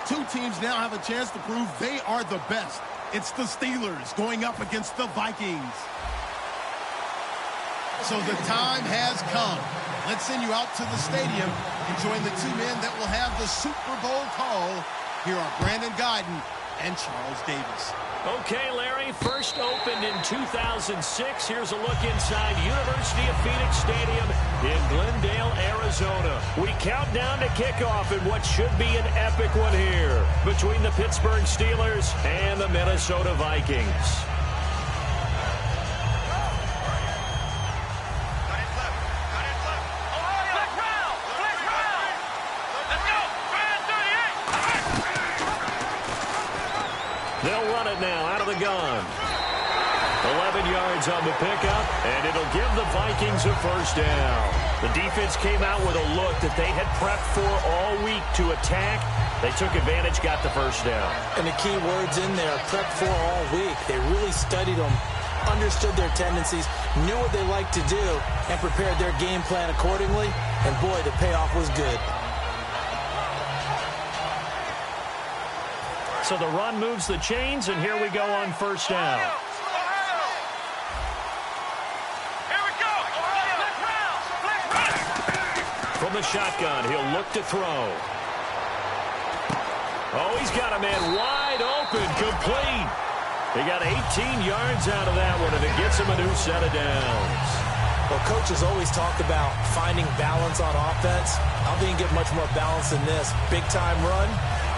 two teams now have a chance to prove they are the best. It's the Steelers going up against the Vikings. So the time has come. Let's send you out to the stadium and join the two men that will have the Super Bowl call. Here are Brandon Guyton and Charles Davis. Okay, Larry, first opened in 2006. Here's a look inside University of Phoenix Stadium in Glendale, Arizona. We count down to kickoff in what should be an epic one here between the Pittsburgh Steelers and the Minnesota Vikings. They'll run it now out of the gun. 11 yards on the pickup, and it'll give the Vikings a first down. The defense came out with a look that they had prepped for all week to attack. They took advantage, got the first down. And the key words in there, prepped for all week. They really studied them, understood their tendencies, knew what they liked to do, and prepared their game plan accordingly. And boy, the payoff was good. So the run moves the chains, and here we go on first down. Here we go. From the shotgun, he'll look to throw. Oh, he's got a man wide open, complete. He got 18 yards out of that one, and it gets him a new set of downs. Well, coaches always talk about finding balance on offense. I don't think you get much more balance than this. Big-time run.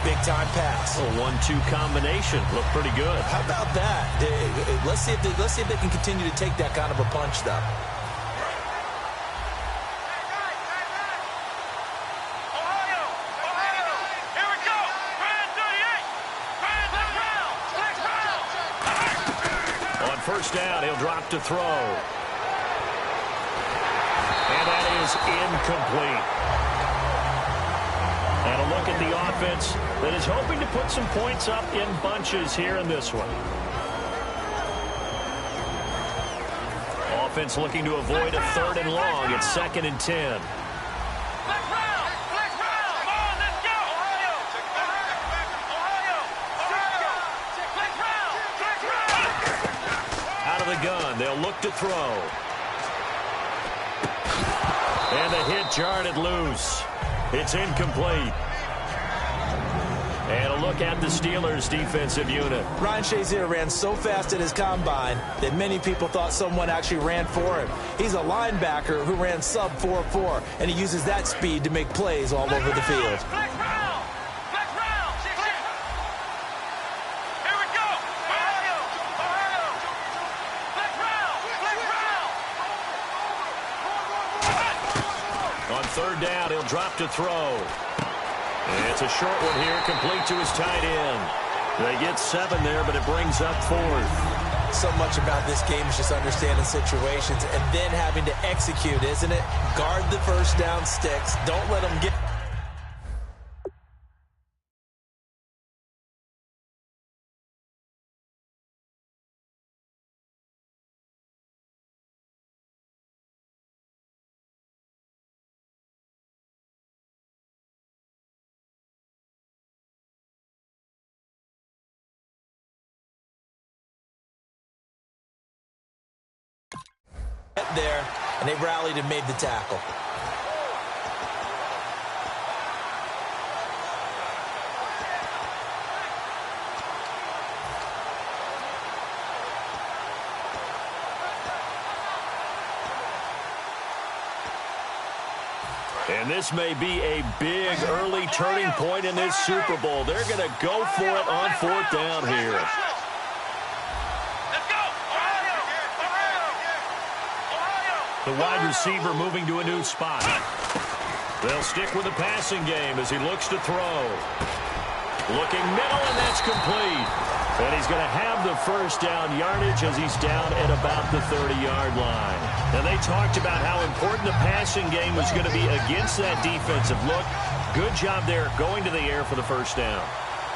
Big-time pass. A 1-2 combination. Looked pretty good. How about that? Let's see if they can continue to take that kind of a punch, though. Ohio. Here we go. Brand 38. On first down, he'll drop to throw. And that is incomplete. And a look at the offense that is hoping to put some points up in bunches here in this one. Offense looking to avoid a third and long. It's 2nd and 10. Flex round. Come on, let's go. Ohio. Flex round. Out of the gun, they'll look to throw. And the hit jarred it loose. It's incomplete. And a look at the Steelers' defensive unit. Ryan Shazier ran so fast at his combine that many people thought someone actually ran for him. He's a linebacker who ran sub 4.4, and he uses that speed to make plays all over the field. Flex round. Here we go. Ohio. Flex round. On third down, he'll drop to throw. It's a short one here, complete to his tight end. They get 7 there, but it brings up 4th. So much about this game is just understanding situations and then having to execute, isn't it? Guard the first down sticks. Don't let them get... there, and they rallied and made the tackle. And this may be a big early turning point in this Super Bowl. They're going to go for it on 4th down here. The wide receiver moving to a new spot. They'll stick with the passing game as he looks to throw. Looking middle, and that's complete. And he's going to have the first down yardage as he's down at about the 30-yard line. And they talked about how important the passing game was going to be against that defensive look. Good job there going to the air for the first down.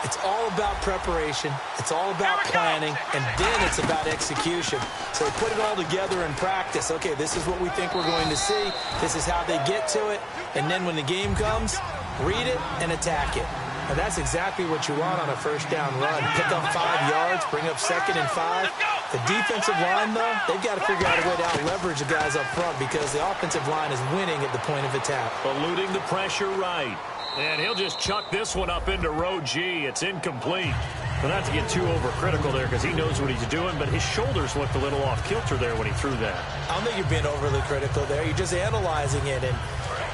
It's all about preparation. It's all about planning. And then it's about execution. So they put it all together in practice. Okay, this is what we think we're going to see. This is how they get to it. And then when the game comes, read it and attack it. And that's exactly what you want on a first down run. Pick up 5 yards, bring up 2nd and 5. The defensive line, though, they've got to figure out a way to out-leverage the guys up front because the offensive line is winning at the point of attack. Eluding the pressure right. And he'll just chuck this one up into row G. It's incomplete. But not to get too overcritical there because he knows what he's doing, but his shoulders looked a little off kilter there when he threw that. I don't think you're being overly critical there. You're just analyzing it, and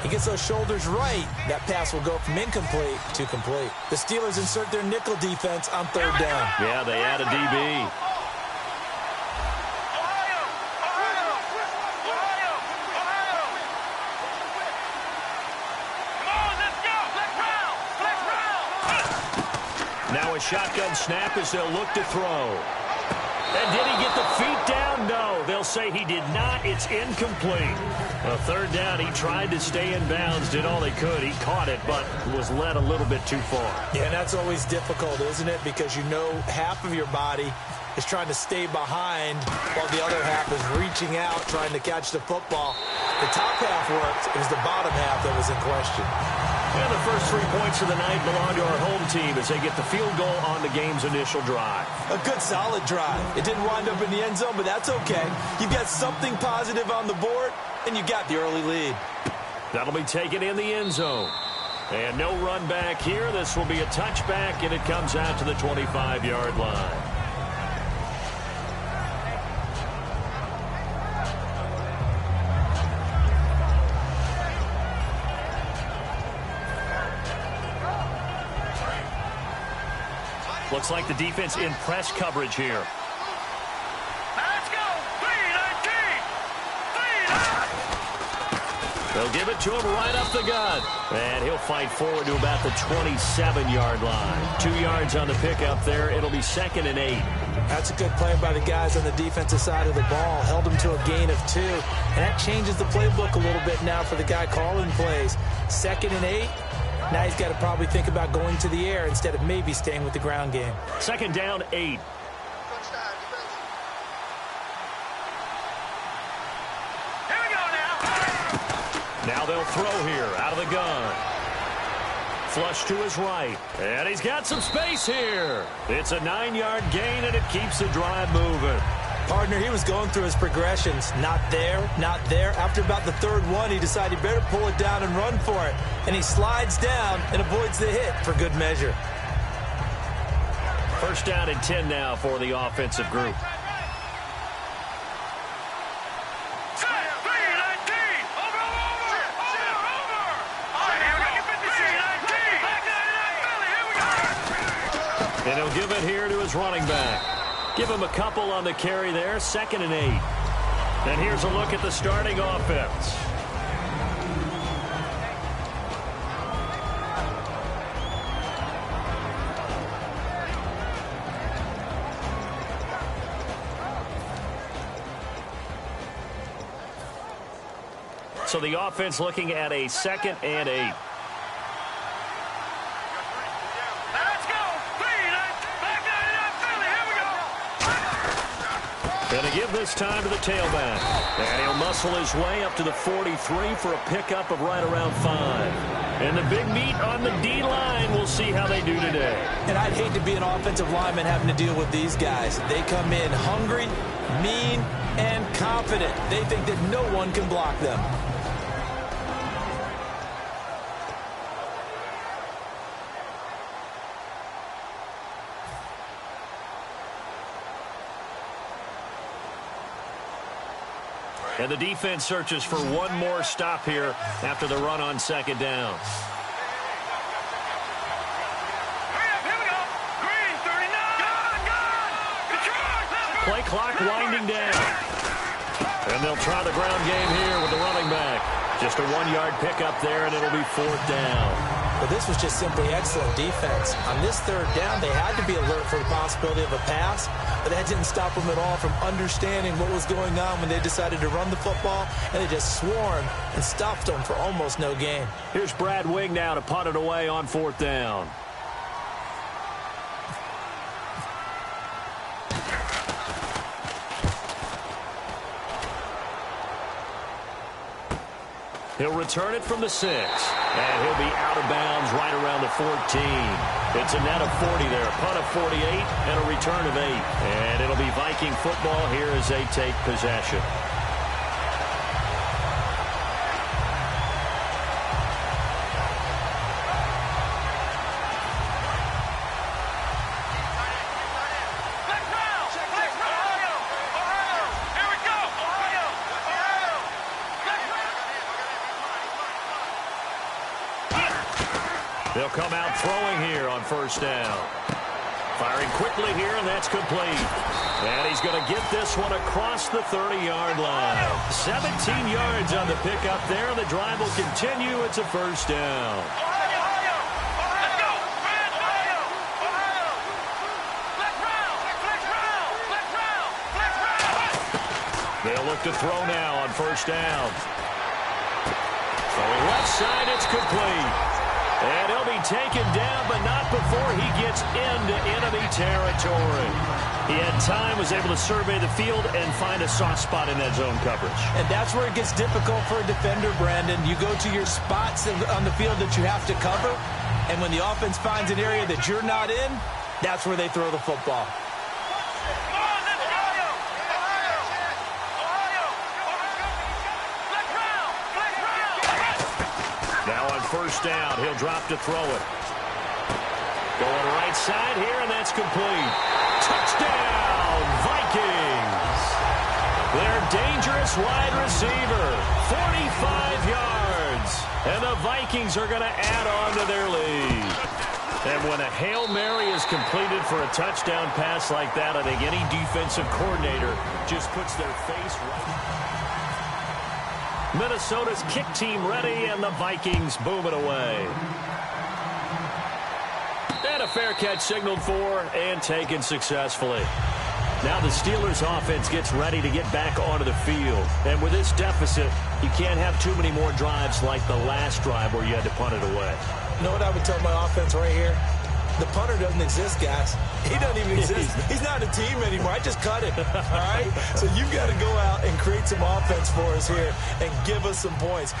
he gets those shoulders right. That pass will go from incomplete to complete. The Steelers insert their nickel defense on 3rd down. Yeah, they add a DB. Now a shotgun snap as they'll look to throw. And did he get the feet down? No. They'll say he did not. It's incomplete. A 3rd down, he tried to stay in bounds, did all he could. He caught it, but was led a little bit too far. Yeah, and that's always difficult, isn't it? Because you know half of your body is trying to stay behind while the other half is reaching out, trying to catch the football. The top half worked. It was the bottom half that was in question. And the first 3 points of the night belong to our home team as they get the field goal on the game's initial drive. A good, solid drive. It didn't wind up in the end zone, but that's okay. You've got something positive on the board, and you got the early lead. That'll be taken in the end zone. And no run back here. This will be a touchback, and it comes out to the 25-yard line. Looks like the defense in press coverage here. Let's go. 3-19. They'll give it to him right up the gut. And he'll fight forward to about the 27-yard line. 2 yards on the pickup there. It'll be 2nd and 8. That's a good play by the guys on the defensive side of the ball. Held him to a gain of 2. And that changes the playbook a little bit now for the guy calling plays. 2nd and 8. Now he's got to probably think about going to the air instead of maybe staying with the ground game. 2nd down, 8. Here we go now. Now they'll throw here out of the gun. Flush to his right. And he's got some space here. It's a 9-yard gain, and it keeps the drive moving. Partner, he was going through his progressions. Not there, not there. After about the 3rd one, he decided he better pull it down and run for it. And he slides down and avoids the hit for good measure. 1st down and 10 now for the offensive group. And he'll give it here to his running back. Give him a couple on the carry there, 2nd and 8. And here's a look at the starting offense. So the offense looking at a 2nd and 8. Going to give this time to the tailback. And he'll muscle his way up to the 43 for a pickup of right around 5. And the big meat on the D-line. We'll see how they do today. And I'd hate to be an offensive lineman having to deal with these guys. They come in hungry, mean, and confident. They think that no one can block them. And the defense searches for one more stop here after the run on 2nd down. Play clock winding down. And they'll try the ground game here with the running back. Just a 1-yard pickup there, and it'll be 4th down. But this was just simply excellent defense. On this 3rd down, they had to be alert for the possibility of a pass, but that didn't stop them at all from understanding what was going on when they decided to run the football, and they just swarmed and stuffed them for almost no gain. Here's Brad Wing now to punt it away on 4th down. He'll return it from the 6. And he'll be out of bounds right around the 14. It's a net of 40 there. A punt of 48 and a return of 8. And it'll be Viking football here as they take possession. They'll come out throwing here on first down. Firing quickly here, and that's complete. And he's going to get this one across the 30-yard line. 17 yards on the pickup there, and the drive will continue. It's a first down. They'll look to throw now on first down. Throwing left side, it's complete. And he'll be taken down, but not before he gets into enemy territory. He had time, was able to survey the field and find a soft spot in that zone coverage. And that's where it gets difficult for a defender, Brandon. You go to your spots on the field that you have to cover, and when the offense finds an area that you're not in, that's where they throw the football. First down, he'll drop to throw it. Going right side here, and that's complete. Touchdown, Vikings! Their dangerous wide receiver, 45 yards. And the Vikings are going to add on to their lead. And when a Hail Mary is completed for a touchdown pass like that, I think any defensive coordinator just puts their face right. Minnesota's kick team ready, and the Vikings boom it away. And a fair catch signaled for and taken successfully. Now the Steelers offense gets ready to get back onto the field. And with this deficit, you can't have too many more drives like the last drive where you had to punt it away. You know what I would tell my offense right here? The punter doesn't exist, guys. He doesn't even exist. He's not a team anymore. I just cut him, all right? So you've got to go out and create some offense for us here and give us some points.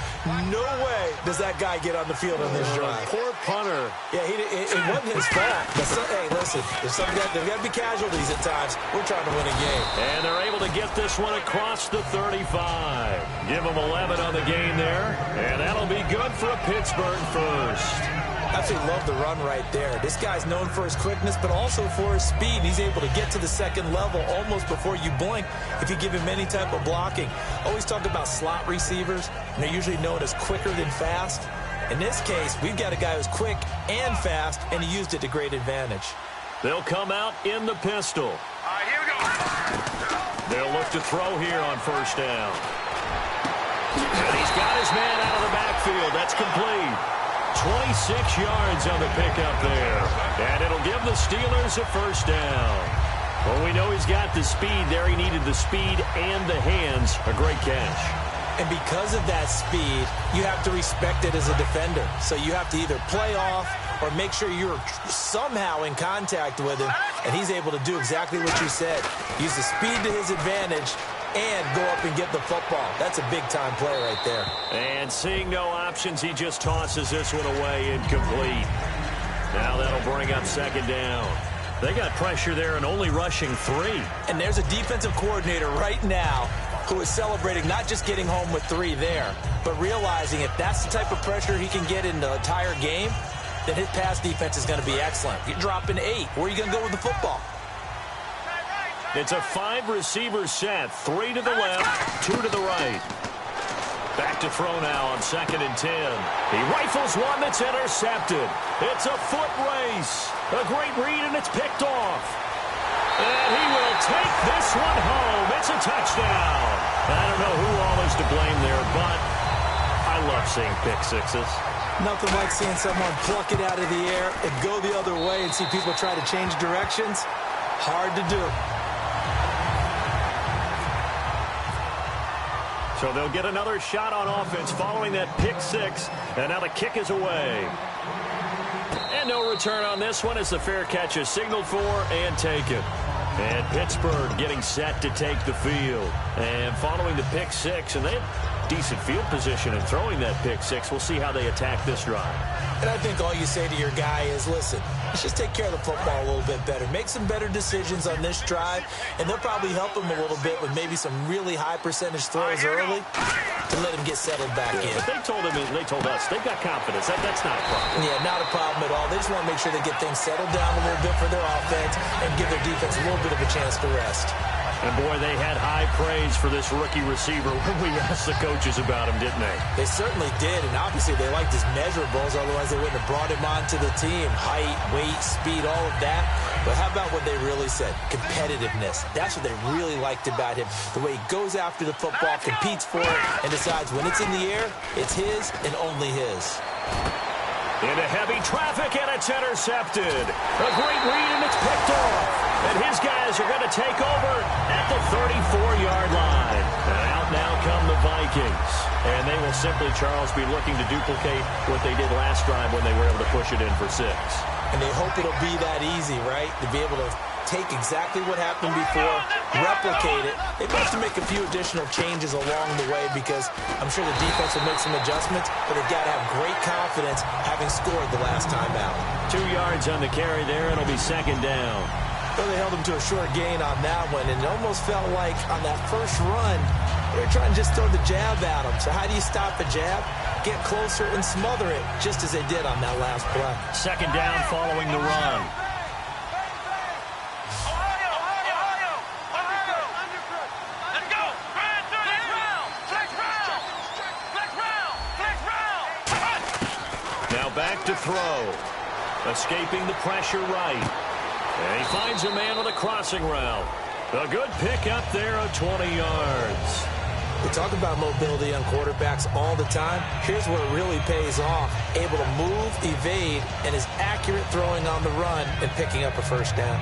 No way does that guy get on the field on this drive. Poor punter. Yeah, it wasn't his fault. Hey, listen, there's got to be casualties at times. We're trying to win a game. And they're able to get this one across the 35. Give them 11 on the game there, and that'll be good for a Pittsburgh first. Absolutely love the run right there. This guy's known for his quickness, but also for his speed. He's able to get to the second level almost before you blink if you give him any type of blocking. Always talk about slot receivers, and they're usually known as quicker than fast. In this case, we've got a guy who's quick and fast, and he used it to great advantage. They'll come out in the pistol. All right, here we go. They'll look to throw here on first down. And he's got his man out of the backfield. That's complete. 26 yards on the pickup there. And it'll give the Steelers a first down. Well, we know he's got the speed there. He needed the speed and the hands. A great catch. And because of that speed, you have to respect it as a defender. So you have to either play off or make sure you're somehow in contact with him. And he's able to do exactly what you said. Use the speed to his advantage and go up and get the football. That's a big-time play right there. And seeing no options, he just tosses this one away incomplete. Now that'll bring up second down. They got pressure there and only rushing 3. And there's a defensive coordinator right now who is celebrating not just getting home with 3 there, but realizing if that's the type of pressure he can get in the entire game, then his pass defense is going to be excellent. You're dropping 8. Where are you going to go with the football? It's a 5-receiver set. 3 to the left, 2 to the right. Back to throw now on 2nd and 10. He rifles one that's intercepted. It's a foot race. A great read, and it's picked off. And he will take this one home. It's a touchdown. I don't know who all is to blame there, but I love seeing pick sixes. Nothing like seeing someone pluck it out of the air and go the other way and see people try to change directions. Hard to do. So they'll get another shot on offense following that pick 6, and now the kick is away. And no return on this one as the fair catch is signaled for and taken. And Pittsburgh getting set to take the field. And following the pick 6, and they decent field position and throwing that pick six. We'll see how they attack this drive. And I think all you say to your guy is, listen, let's just take care of the football a little bit better. Make some better decisions on this drive, and they'll probably help him a little bit with maybe some really high percentage throws early to let him get settled back in. But they told us, they've got confidence. That's not a problem. Yeah, not a problem at all. They just want to make sure they get things settled down a little bit for their offense and give their defense a little bit of a chance to rest. And, boy, they had high praise for this rookie receiver when we asked the coaches about him, didn't they? They certainly did, and obviously they liked his measurables, otherwise they wouldn't have brought him onto the team. Height, weight, speed, all of that. But how about what they really said? Competitiveness. That's what they really liked about him. The way he goes after the football, competes for it, and decides when it's in the air, it's his and only his. Into heavy traffic, and it's intercepted. A great read, and it's picked off. And his guys are going to take over at the 34-yard line. And out now come the Vikings. And they will simply, Charles, be looking to duplicate what they did last drive when they were able to push it in for 6. And they hope it'll be that easy, right? To be able to take exactly what happened before, replicate it. They have to make a few additional changes along the way because I'm sure the defense will make some adjustments, but they've got to have great confidence having scored the last time out. 2 yards on the carry there, and it'll be second down. So they held him to a short gain on that one, and it almost felt like on that first run, they were trying to just throw the jab at him. So how do you stop a jab? Get closer and smother it, just as they did on that last play. Second down following the run. Now back to throw. Escaping the pressure right. And he finds a man on a crossing route. A good pick up there of 20 yards. We talk about mobility on quarterbacks all the time. Here's where it really pays off. Able to move, evade, and is accurate throwing on the run and picking up a first down.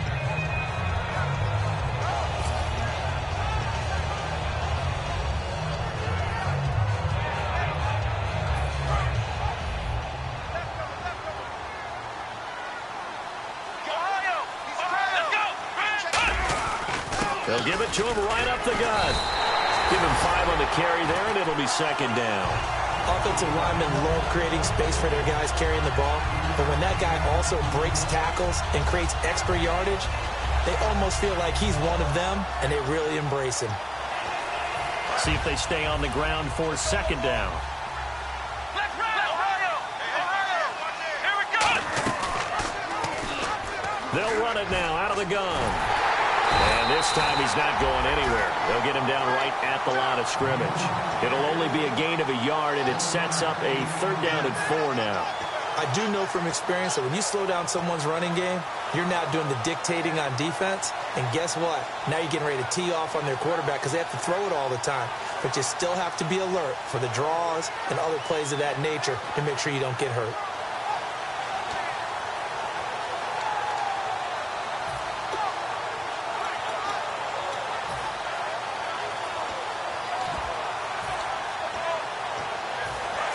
They'll give it to him right up the gut. Give him 5 on the carry there, and it'll be second down. Offensive linemen love creating space for their guys carrying the ball, but when that guy also breaks tackles and creates extra yardage, they almost feel like he's one of them, and they really embrace him. See if they stay on the ground for second down. They'll run it now out of the gun. And this time he's not going anywhere. They'll get him down right at the line of scrimmage. It'll only be a gain of a yard, and it sets up a 3rd down and 4 now. I do know from experience that when you slow down someone's running game, you're now doing the dictating on defense. And guess what? Now you're getting ready to tee off on their quarterback because they have to throw it all the time. But you still have to be alert for the draws and other plays of that nature to make sure you don't get hurt.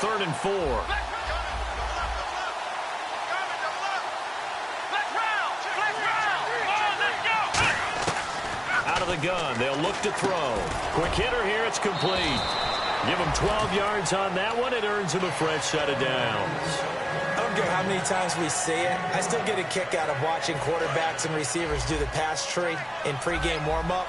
Third and 4. Out of the gun. They'll look to throw. Quick hitter here. It's complete. Give him 12 yards on that one. It earns him a fresh set of downs. I don't care how many times we see it. I still get a kick out of watching quarterbacks and receivers do the pass tree in pregame warm-up.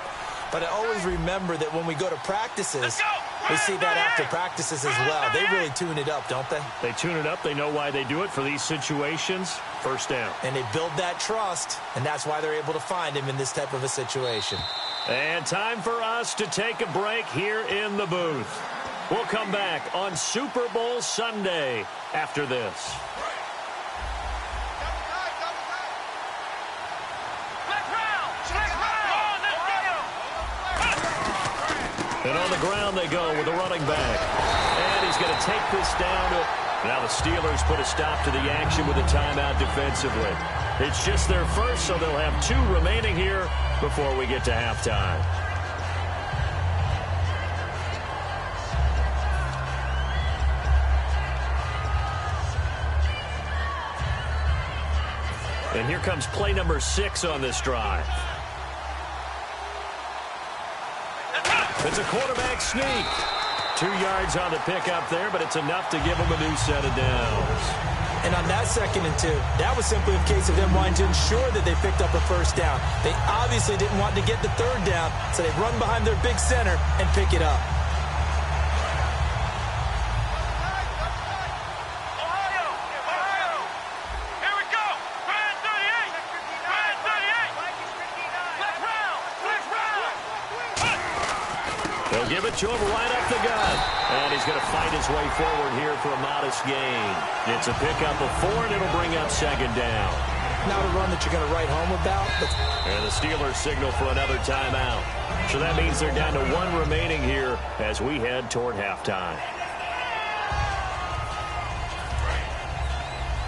But I always remember that when we go to practices, we see that after practices as well. They really tune it up, don't they? They tune it up. They know why they do it for these situations. First down. And they build that trust, and that's why they're able to find him in this type of a situation. And time for us to take a break here in the booth. We'll come back on Super Bowl Sunday after this. And on the ground they go with the running back. And he's going to take this down. Now the Steelers put a stop to the action with a timeout defensively. It's just their first, so they'll have 2 remaining here before we get to halftime. And here comes play number 6 on this drive. It's a quarterback sneak. 2 yards on the pickup there, but it's enough to give them a new set of downs. And on that 2nd and 2, that was simply a case of them wanting to ensure that they picked up a first down. They obviously didn't want to get the 3rd down, so they run behind their big center and pick it up. They'll give it to him right up the gut. And he's going to fight his way forward here for a modest gain. It's a pickup of 4, and it'll bring up 2nd down. Not a run that you're going to write home about. And the Steelers signal for another timeout. So that means they're down to 1 remaining here as we head toward halftime.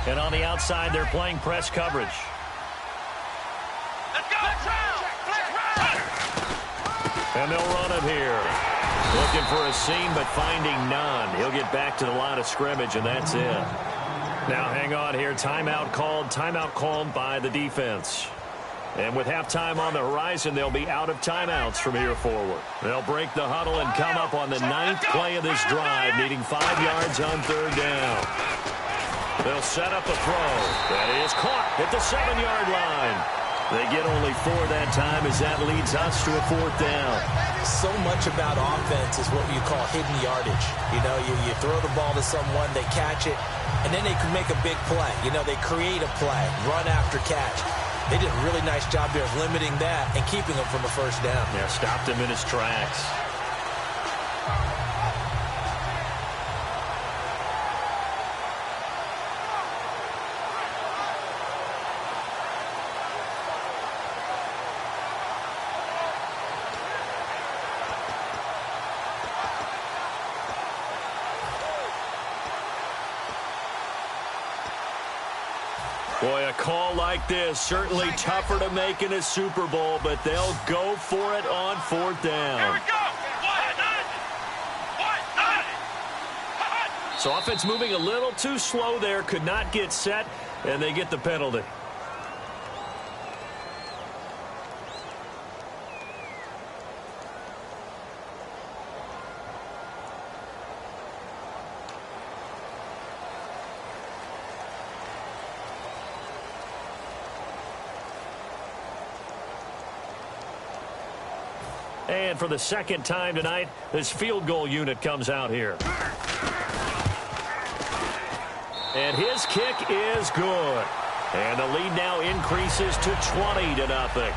And on the outside, they're playing press coverage. Let's go! And they'll run him here. Looking for a seam, but finding none. He'll get back to the line of scrimmage, and that's it. Now, hang on here. Timeout called by the defense. And with halftime on the horizon, they'll be out of timeouts from here forward. They'll break the huddle and come up on the 9th play of this drive, needing 5 yards on 3rd down. They'll set up a throw. That is caught at the 7-yard line. They get only 4 that time as that leads us to a 4th down. So much about offense is what you call hidden yardage. You know, you throw the ball to someone, they catch it, and then they can make a big play. You know, they create a play, run after catch. They did a really nice job there of limiting that and keeping him from a first down. Yeah, stopped him in his tracks. Boy, a call like this, certainly tougher to make in a Super Bowl, but they'll go for it on 4th down. Here we go! So offense moving a little too slow there, could not get set, and they get the penalty. And for the 2nd time tonight, this field goal unit comes out here. And his kick is good. And the lead now increases to 20-0.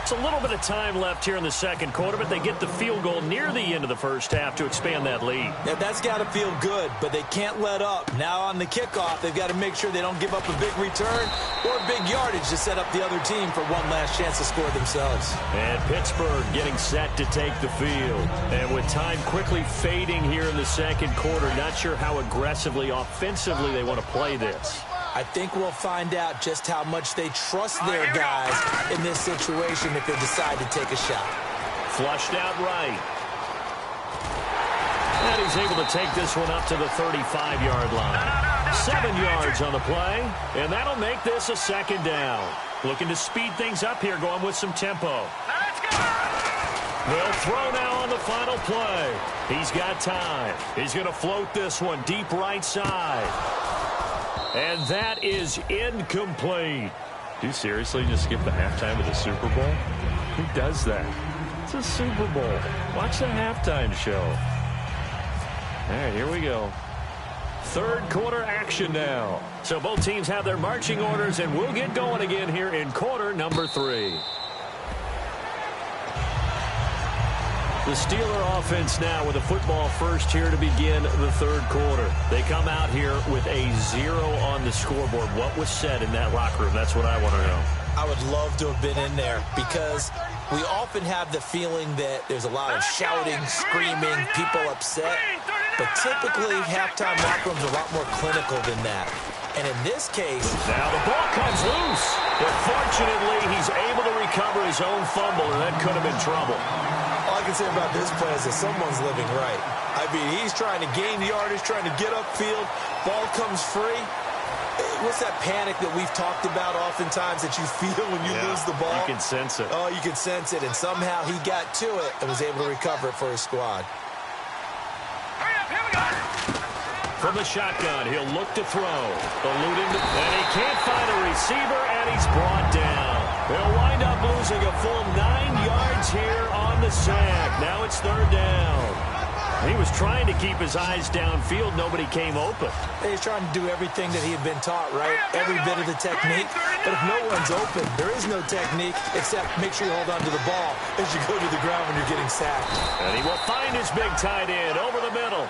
It's a little bit of time left here in the 2nd quarter, but they get the field goal near the end of the 1st half to expand that lead. Yeah, that's got to feel good, but they can't let up. Now on the kickoff, they've got to make sure they don't give up a big return or big yardage to set up the other team for one last chance to score themselves. And Pittsburgh getting set to take the field. And with time quickly fading here in the 2nd quarter, not sure how aggressively, offensively they want to play this. I think we'll find out just how much they trust their guys in this situation if they decide to take a shot. Flushed out right. And he's able to take this one up to the 35-yard line. 7 yards on the play, and that'll make this a 2nd down. Looking to speed things up here, going with some tempo. They'll throw now on the final play. He's got time. He's going to float this one deep right side. And that is incomplete. Do you seriously just skip the halftime of the Super Bowl? Who does that? It's a Super Bowl. Watch the halftime show. All right, here we go. 3rd quarter action now. So both teams have their marching orders, and we'll get going again here in quarter number 3. The Steeler offense now with a football first here to begin the 3rd quarter. They come out here with a 0 on the scoreboard. What was said in that locker room? That's what I want to know. I would love to have been in there because we often have the feeling that there's a lot of shouting, screaming, people upset. But typically, halftime locker rooms are a lot more clinical than that. And in this case... Now the ball comes loose. But fortunately, he's able to recover his own fumble, and that could have been trouble. All I can say about this play is that someone's living right. I mean, he's trying to gain yardage, trying to get upfield. Ball comes free. What's that panic that we've talked about oftentimes that you feel when you lose the ball? You can sense it. Oh, you can sense it. And somehow he got to it and was able to recover it for his squad. From the shotgun, he'll look to throw. Eluding, and he can't find a receiver, and he's brought down. They'll wind up losing a full 9 yards here on the sack. Now it's third down. He was trying to keep his eyes downfield. Nobody came open. He's trying to do everything that he had been taught, right? Every bit of the technique. But if no one's open, there is no technique except make sure you hold on to the ball as you go to the ground when you're getting sacked. And he will find his big tight end over the middle.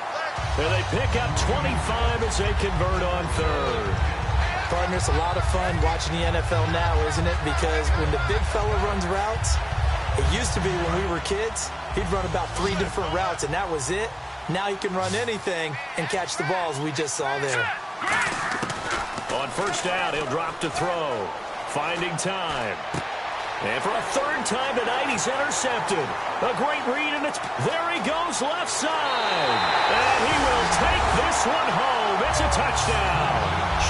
And they pick up 25 as they convert on third. Partner, it's a lot of fun watching the NFL now, isn't it? Because when the big fella runs routes, it used to be when we were kids, he'd run about 3 different routes, and that was it. Now he can run anything and catch the balls we just saw there. On first down, he'll drop to throw. Finding time. And for a third time tonight, he's intercepted. A great read, and there he goes left side. And he will take this one home. It's a touchdown.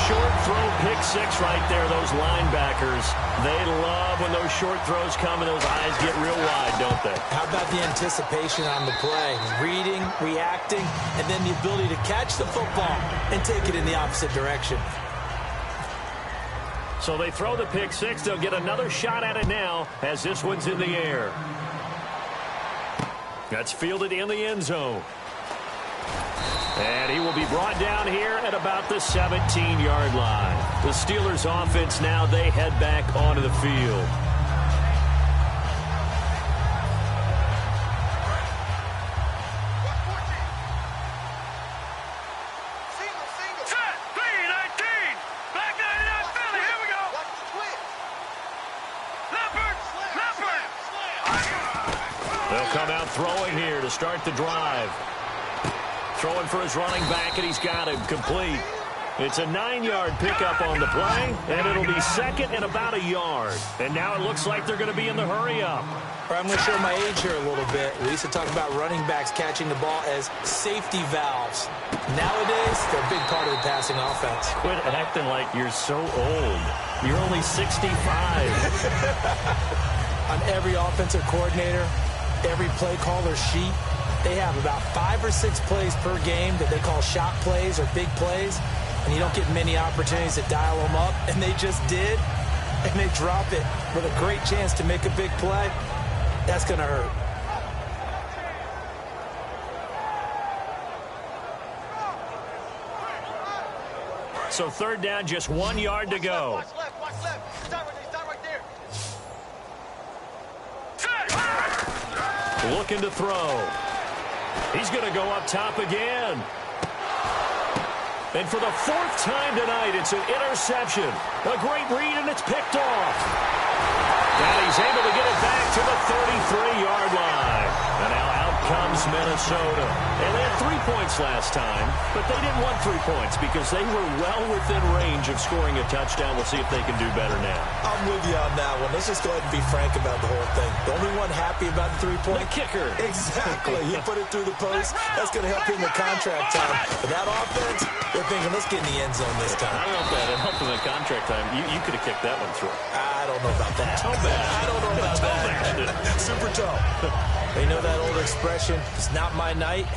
Short throw, pick six right there. Those linebackers, they love when those short throws come and those eyes get real wide, don't they? How about the anticipation on the play? Reading, reacting, and then the ability to catch the football and take it in the opposite direction. So they throw the pick six. They'll get another shot at it now as this one's in the air. That's fielded in the end zone. And he will be brought down here at about the 17-yard line. The Steelers offense now, they head back onto the field. They'll come out throwing here to start the drive. Throwing for his running back, and he's got him complete. It's a 9-yard pickup on the play, and it'll be second and about a yard. And now it looks like they're going to be in the hurry-up. I'm going to show my age here a little bit. We used to talk about running backs catching the ball as safety valves. Nowadays, they're a big part of the passing offense. Quit acting like you're so old. You're only 65. On every offensive coordinator, every play caller sheet, they have about 5 or 6 plays per game that they call shot plays or big plays, and you don't get many opportunities to dial them up, and they just did, and they drop it with a great chance to make a big play. That's going to hurt. So third down, just 1 yard to go. Watch left. Stop right there. Looking to throw. He's going to go up top again. And for the 4th time tonight, it's an interception. A great read, and it's picked off. And he's able to get it back to the 33-yard line. And now out comes Minnesota. And they had 3 points last time, but they didn't want 3 points because they were well within range of scoring a touchdown. We'll see if they can do better now. I'm with you on that one. Let's just go ahead and be frank about the whole thing. The only one happy about the 3-point? The kicker. Exactly. He put it through the post. That's going to help him in contract time. But that offense, they're thinking, let's get in the end zone this time. I don't know if that helped him in contract time. You could have kicked that one through. I don't know about that. Toe bad. I don't know about that. Super toe. They know that old expression, it's not my night.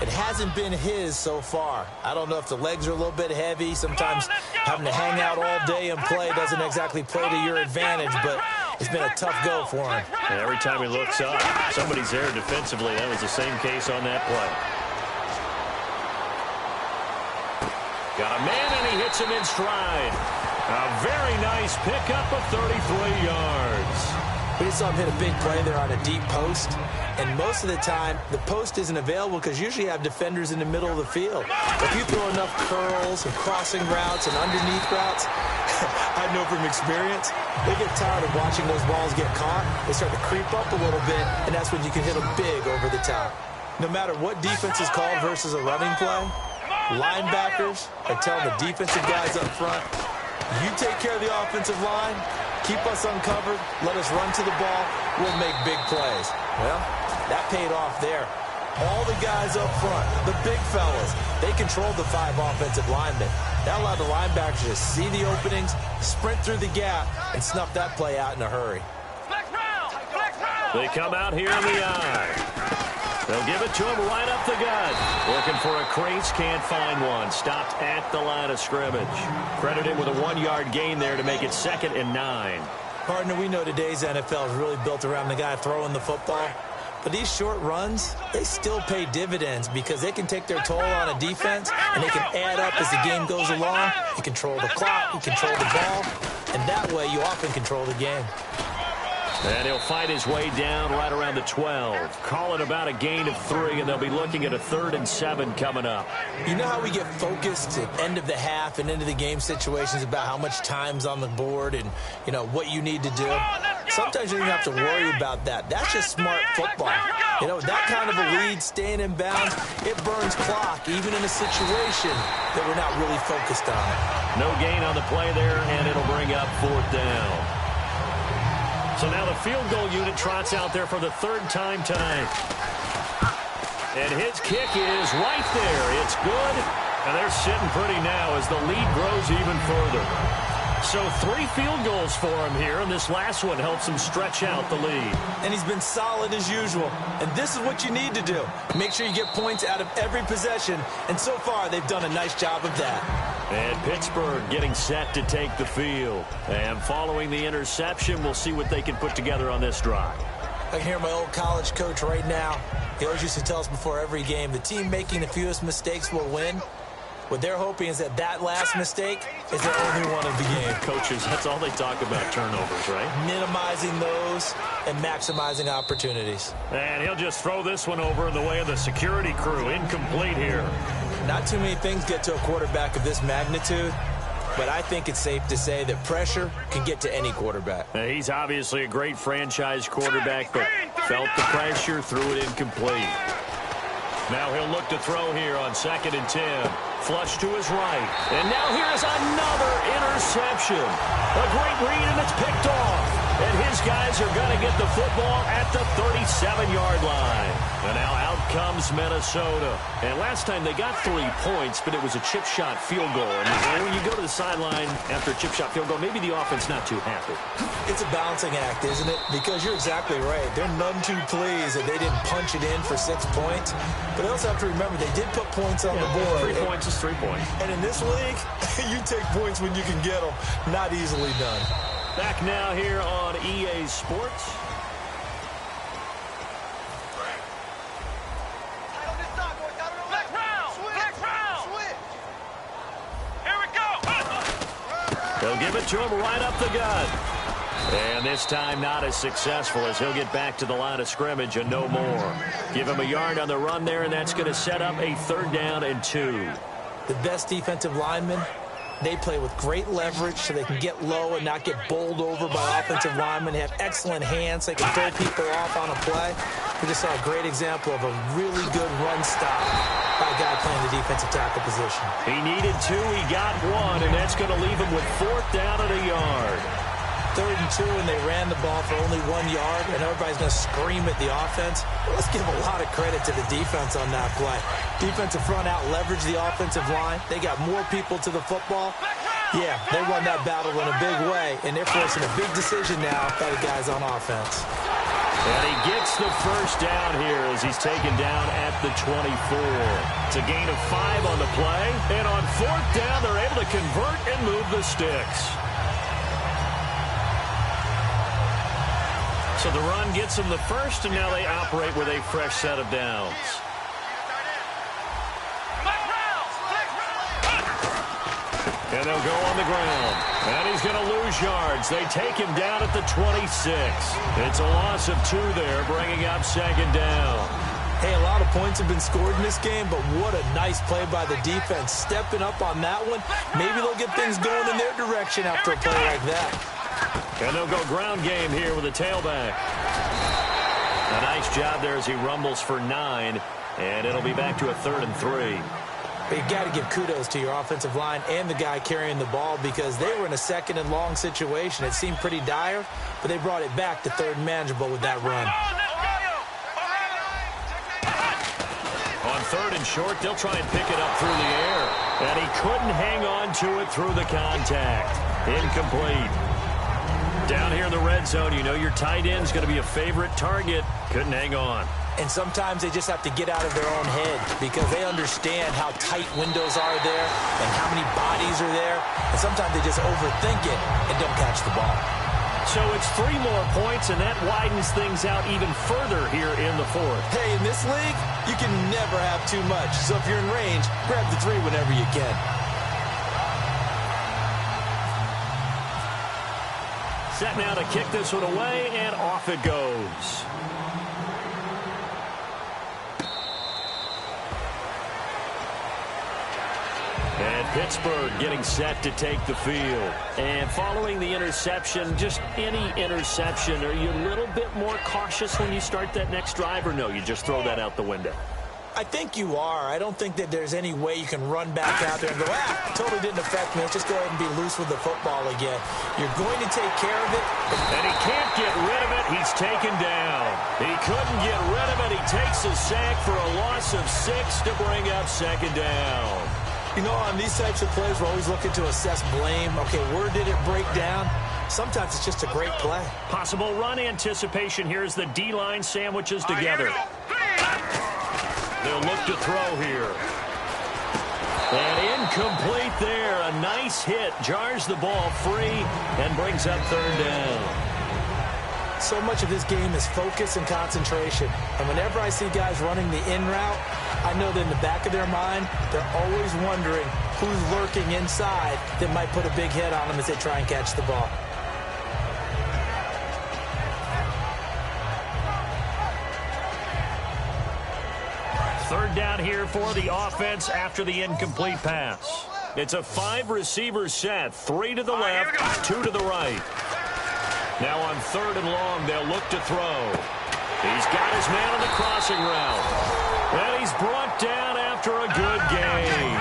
It hasn't been his so far. I don't know if the legs are a little bit heavy. Sometimes having to hang out all day and play doesn't exactly play to your advantage, but it's been a tough go for him. And every time he looks up, somebody's there defensively. That was the same case on that play. Got a man, and he hits him in stride. A very nice pickup of 33 yards. We saw him hit a big play there on a deep post, and most of the time, the post isn't available because usually you have defenders in the middle of the field. If you throw enough curls and crossing routes and underneath routes, I know from experience, they get tired of watching those balls get caught. They start to creep up a little bit, and that's when you can hit them big over the top. No matter what defense is called versus a running play, linebackers are telling the defensive guys up front, you take care of the offensive line, keep us uncovered, let us run to the ball, we'll make big plays. Well, that paid off there. All the guys up front, the big fellas, they controlled the 5 offensive linemen. That allowed the linebackers to see the openings, sprint through the gap, and snuff that play out in a hurry. They come out here in the eye. They'll give it to him right up the gut. Looking for a crease, can't find one. Stopped at the line of scrimmage. Credit him with a 1-yard gain there to make it 2nd and 9. Partner, we know today's NFL is really built around the guy throwing the football. But these short runs, they still pay dividends because they can take their toll on a defense and they can add up as the game goes along. You control the clock, you control the ball, and that way you often control the game. And he'll fight his way down right around the 12. Call it about a gain of 3, and they'll be looking at a 3rd and 7 coming up. You know how we get focused at end of the half and into the game situations about how much time's on the board and, you know, what you need to do? Sometimes you don't have to worry about that. That's just smart football. You know, that kind of a lead, staying in bounds, it burns clock, even in a situation that we're not really focused on. No gain on the play there, and it'll bring up 4th down. So now the field goal unit trots out there for the 3rd time tonight. And his kick is right there. It's good. And they're sitting pretty now as the lead grows even further. So 3 field goals for him here, and this last one helps him stretch out the lead. And he's been solid as usual. And this is what you need to do. Make sure you get points out of every possession. And so far, they've done a nice job of that. And Pittsburgh getting set to take the field. And following the interception, we'll see what they can put together on this drive. I can hear my old college coach right now. He always used to tell us before every game, the team making the fewest mistakes will win. What they're hoping is that last mistake is the only one of the game. Coaches, that's all they talk about, turnovers, right? Minimizing those and maximizing opportunities. And he'll just throw this one over in the way of the security crew. Incomplete here. Not too many things get to a quarterback of this magnitude, but I think it's safe to say that pressure can get to any quarterback. He's obviously a great franchise quarterback, but felt the pressure, threw it incomplete. Now he'll look to throw here on 2nd and 10. Flush to his right. And now here's another interception. A great read, and it's picked off. And his guys are going to get the football at the 37-yard line. And now out comes Minnesota. And last time they got 3 points, but it was a chip shot field goal. And when you go to the sideline after a chip shot field goal, maybe the offense not too happy. It's a balancing act, isn't it? Because you're exactly right. They're none too pleased that they didn't punch it in for 6 points. But they also have to remember they did put points on the board. 3 points is 3 points. And in this league, you take points when you can get them. Not easily done. Back now here on EA Sports. They'll give it to him right up the gut. And this time not as successful as he'll get back to the line of scrimmage and no more. Give him a yard on the run there, and that's going to set up a 3rd down and 2. The best defensive linemen, they play with great leverage so they can get low and not get bowled over by offensive linemen. They have excellent hands. They can throw people off on a play. We just saw a great example of a really good run stop by a guy playing the defensive tackle position. He needed 2. He got 1, and that's going to leave him with 4th down and a yard. 3rd and 2, and they ran the ball for only 1 yard, and everybody's going to scream at the offense. Well, let's give a lot of credit to the defense on that play. Defensive front out leveraged the offensive line. They got more people to the football. Yeah, they won that battle in a big way, and they're forcing a big decision now by the guys on offense. And he gets the 1st down here as he's taken down at the 24. It's a gain of 5 on the play, and on 4th down, they're able to convert and move the sticks. So the run gets them the 1st, and now they operate with a fresh set of downs. And they'll go on the ground. And he's going to lose yards. They take him down at the 26. It's a loss of 2 there, bringing up 2nd down. Hey, a lot of points have been scored in this game, but what a nice play by the defense. Stepping up on that one. Maybe they'll get things going in their direction after a play like that. And they'll go ground game here with a tailback. A nice job there as he rumbles for 9. And it'll be back to a 3rd and 3. But you got to give kudos to your offensive line and the guy carrying the ball because they were in a 2nd and long situation. It seemed pretty dire, but they brought it back to 3rd and manageable with that run. On 3rd and short, they'll try and pick it up through the air. And he couldn't hang on to it through the contact. Incomplete. Down here in the red zone, you know your tight end's going to be a favorite target. Couldn't hang on. And sometimes they just have to get out of their own head because they understand how tight windows are there and how many bodies are there. And sometimes they just overthink it and don't catch the ball. So it's 3 more points, and that widens things out even further here in the fourth. Hey, in this league, you can never have too much. So if you're in range, grab the 3 whenever you can. Set now to kick this one away, and off it goes. And Pittsburgh getting set to take the field. And following the interception, just any interception, are you a little bit more cautious when you start that next drive, or no, you just throw that out the window? I think you are. I don't think that there's any way you can run back out there and go, totally didn't affect me. Let's just go ahead and be loose with the football again. You're going to take care of it. And he can't get rid of it. He's taken down. He couldn't get rid of it. He takes a sack for a loss of 6 to bring up second down. You know, on these types of plays, we're always looking to assess blame. Okay, where did it break down? Sometimes it's just a great play. Possible run anticipation here as the D-line sandwiches together. They'll look to throw here. And incomplete there. A nice hit. Jars the ball free and brings up third down. So much of this game is focus and concentration. And whenever I see guys running the in route, I know that in the back of their mind, they're always wondering who's lurking inside that might put a big hit on them as they try and catch the ball. Third down here for the offense after the incomplete pass. It's a 5-receiver set. 3 to the left, 2 to the right. Now on 3rd and long, they'll look to throw. He's got his man on the crossing route. And he's brought down after a good gain.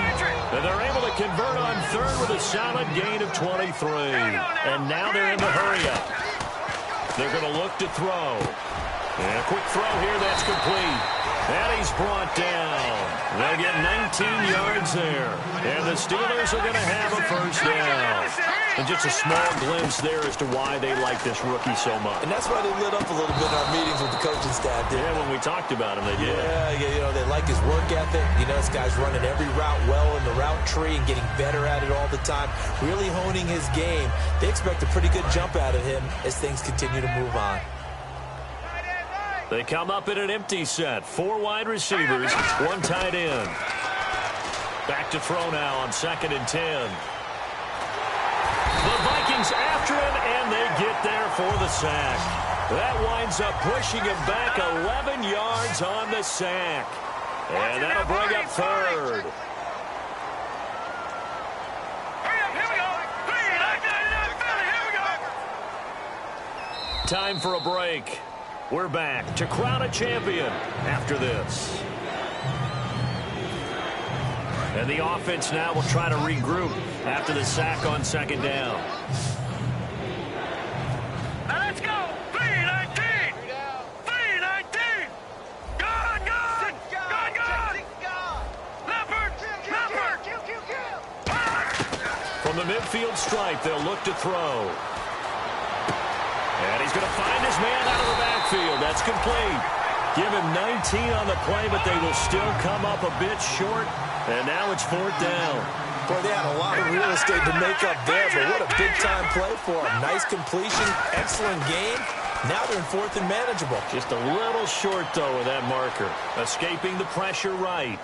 And they're able to convert on 3rd with a solid gain of 23. And now they're in the hurry-up. They're going to look to throw. And a quick throw here, that's complete. And he's brought down. They'll get 19 yards there. And the Steelers are going to have a first down. And just a small glimpse there as to why they like this rookie so much. And that's why they lit up a little bit in our meetings with the coaching staff. Yeah, when we talked about him, they did. Yeah, you know, they like his work ethic. You know, this guy's running every route well in the route tree and getting better at it all the time, really honing his game. They expect a pretty good jump out of him as things continue to move on. They come up in an empty set. 4 wide receivers, 1 tight end. Back to throw now on 2nd and 10. The Vikings after him, and they get there for the sack. That winds up pushing him back 11 yards on the sack. And that'll bring up 3rd. Time for a break. We're back to crown a champion after this. And the offense now will try to regroup after the sack on 2nd down. Let's go! 3-19! 3-19! Good! Leopard! From the midfield stripe, they'll look to throw. And he's going to find his man out of the backfield. That's complete. Give him 19 on the play, but they will still come up a bit short. And now it's 4th down. Boy, they had a lot of real estate to make up there, but what a big-time play for him. Nice completion, excellent game. Now they're in 4th and manageable. Just a little short, though, of that marker. Escaping the pressure right.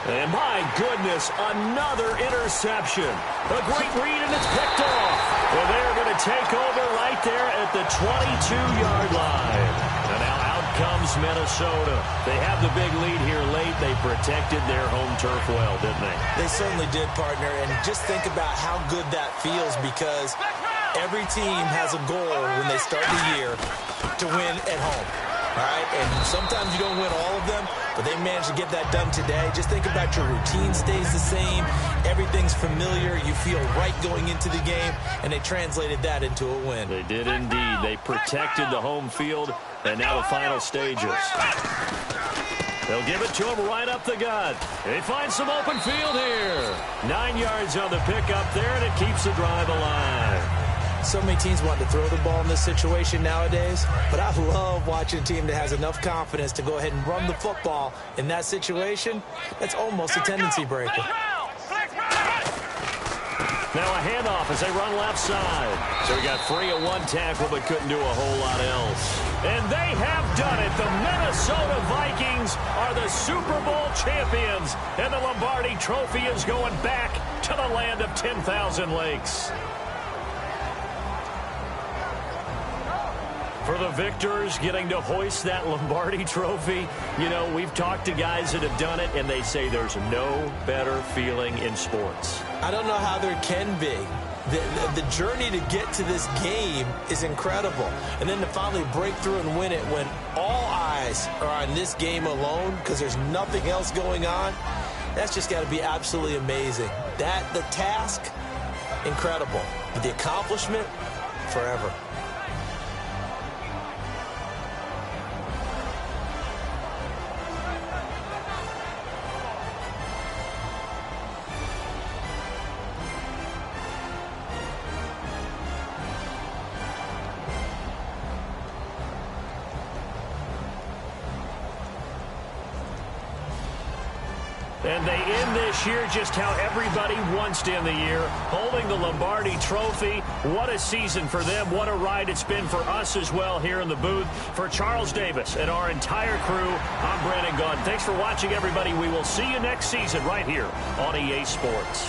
And my goodness, another interception. A great read, and it's picked off. Well, they're going to take over right there at the 22-yard line. And now out comes Minnesota. They have the big lead here late. They protected their home turf well, didn't they? They certainly did, partner. And just think about how good that feels, because every team has a goal when they start the year to win at home. All right, and sometimes you don't win all of them, but they managed to get that done today. Just think about your routine stays the same. Everything's familiar. You feel right going into the game, and they translated that into a win. They did indeed. They protected the home field, and now the final stages. They'll give it to him right up the gut. They find some open field here. 9 yards on the pickup there, and it keeps the drive alive. So many teams want to throw the ball in this situation nowadays, but I love watching a team that has enough confidence to go ahead and run the football in that situation. That's almost a tendency breaker. Now a handoff as they run left side. So he got free of one tackle but couldn't do a whole lot else. And they have done it. The Minnesota Vikings are the Super Bowl champions. And the Lombardi Trophy is going back to the land of 10,000 lakes. For the victors, getting to hoist that Lombardi Trophy, you know, we've talked to guys that have done it, and they say there's no better feeling in sports. I don't know how there can be. The journey to get to this game is incredible. And then to finally break through and win it when all eyes are on this game alone because there's nothing else going on, that's just got to be absolutely amazing. The task, incredible. But the accomplishment, forever. And they end this year just how everybody wants to end the year, holding the Lombardi Trophy. What a season for them. What a ride it's been for us as well here in the booth. For Charles Davis and our entire crew, I'm Brandon Gunn. Thanks for watching, everybody. We will see you next season right here on EA Sports.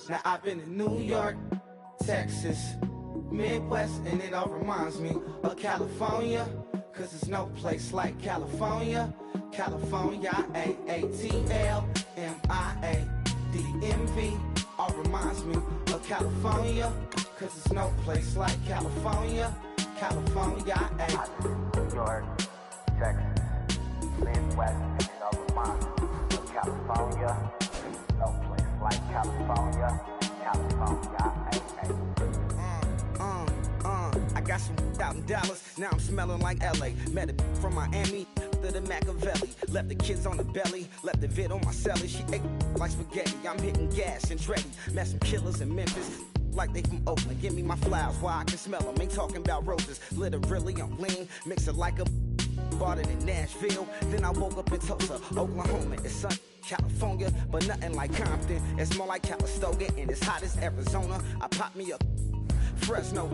Now I've been in New York, Texas, Midwest, and it all reminds me of California, cause there's no place like California. California, AATLMIADMV, all reminds me of California, cause there's no place like California. California, New York, Texas, Midwest, and it all reminds me of California. No place like California. California, I got some out in Dallas, now I'm smelling like LA. Met a from Miami, to the Machiavelli. Left the kids on the belly, left the vid on my celly. She ate like spaghetti, I'm hitting gas and Dreddy. Met some killers in Memphis, like they from Oakland. Give me my flowers while I can smell them. Ain't talking about roses, literally I'm lean. Mix it like a bought it in Nashville. Then I woke up in Tulsa, Oklahoma. It's sun, California, but nothing like Compton. It's more like Calistoga, and it's hot as Arizona. I pop me up Fresno,